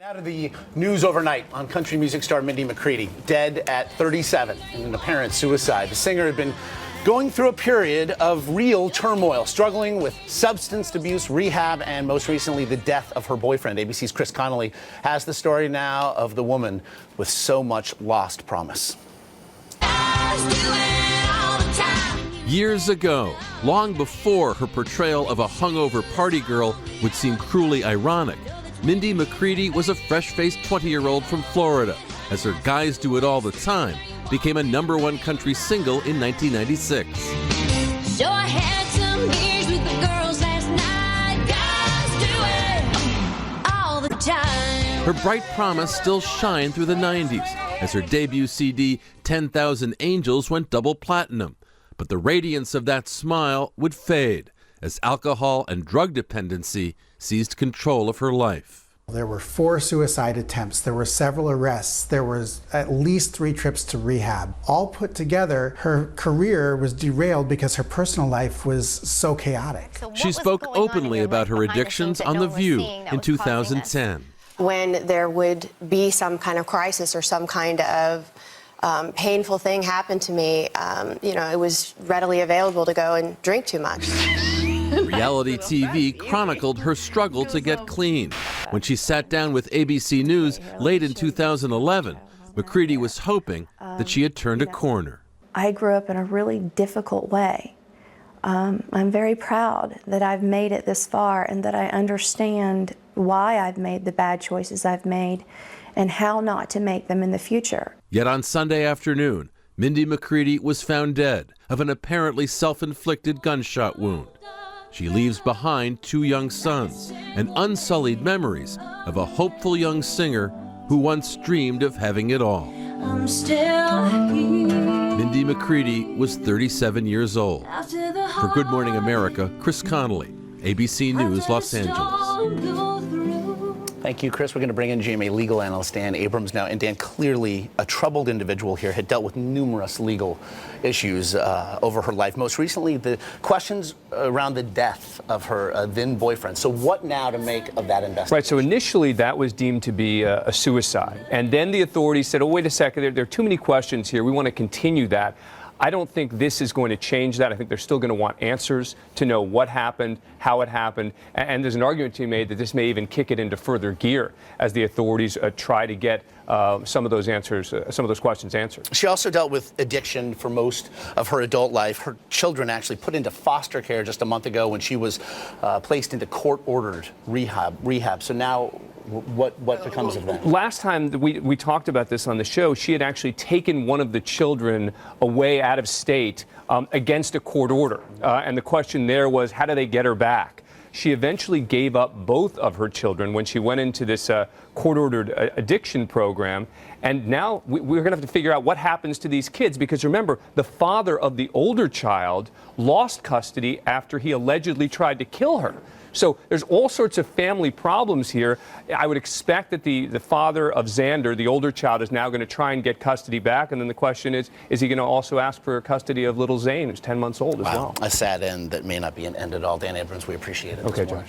Now to the news overnight on country music star Mindy McCready, dead at 37 in an apparent suicide. The singer had been going through a period of real turmoil, struggling with substance abuse, rehab, and most recently the death of her boyfriend. ABC's Chris Connolly has the story now of the woman with so much lost promise. Years ago, long before her portrayal of a hungover party girl would seem cruelly ironic, Mindy McCready was a fresh-faced 20-year-old from Florida, as her Guys Do It All the Time became a #1 country single in 1996. So I had some beers with the girls last night. Guys do it all the time. Her bright promise still shined through the 90s, as her debut CD, 10,000 Angels, went double platinum. But the radiance of that smile would fade as alcohol and drug dependency seized control of her life. There were 4 suicide attempts, there were several arrests, there was at least 3 trips to rehab. All put together, her career was derailed because her personal life was so chaotic. She spoke openly about her addictions on The View in 2010. When there would be some kind of crisis or some kind of painful thing happen to me, it was readily available to go and drink too much. Reality TV chronicled her struggle to get clean. When she sat down with ABC News late in 2011, McCready was hoping that she had turned a corner. I grew up in a really difficult way. I'm very proud that I've made it this far and that I understand why I've made the bad choices I've made and how not to make them in the future. Yet on Sunday afternoon, Mindy McCready was found dead of an apparently self-inflicted gunshot wound. She leaves behind 2 young sons and unsullied memories of a hopeful young singer who once dreamed of having it all. I'm still here. Mindy McCready was 37 years old. For Good Morning America, Chris Connolly, ABC News, Los Angeles. Thank you, Chris. We're going to bring in GMA legal analyst Dan Abrams now. And Dan, clearly a troubled individual here, had dealt with numerous legal issues over her life. Most recently, the questions around the death of her then boyfriend. So what now to make of that investigation? Right, so initially that was deemed to be a suicide. And then the authorities said, oh, wait a second, there are too many questions here. We want to continue that. I don't think this is going to change that. I think they're still going to want answers to know what happened, how it happened, and there's an argument to be made that this may even kick it into further gear as the authorities try to get some of those answers, some of those questions answered. She also dealt with addiction for most of her adult life. Her children actually put into foster care just a month ago when she was placed into court-ordered rehab. So now, what becomes of that? Last time we talked about this on the show, she had actually taken one of the children away out of state against a court order. And the question there was, how do they get her back? She eventually gave up both of her children when she went into this court-ordered addiction program. And now we're going to have to figure out what happens to these kids, because remember, the father of the older child lost custody after he allegedly tried to kill her. So there's all sorts of family problems here. I would expect that the father of Xander, the older child, is now going to try and get custody back. And then the question is he going to also ask for custody of little Zane, who's 10 months old as well? A sad end that may not be an end at all. Dan Abrams, we appreciate it. Okay, Josh.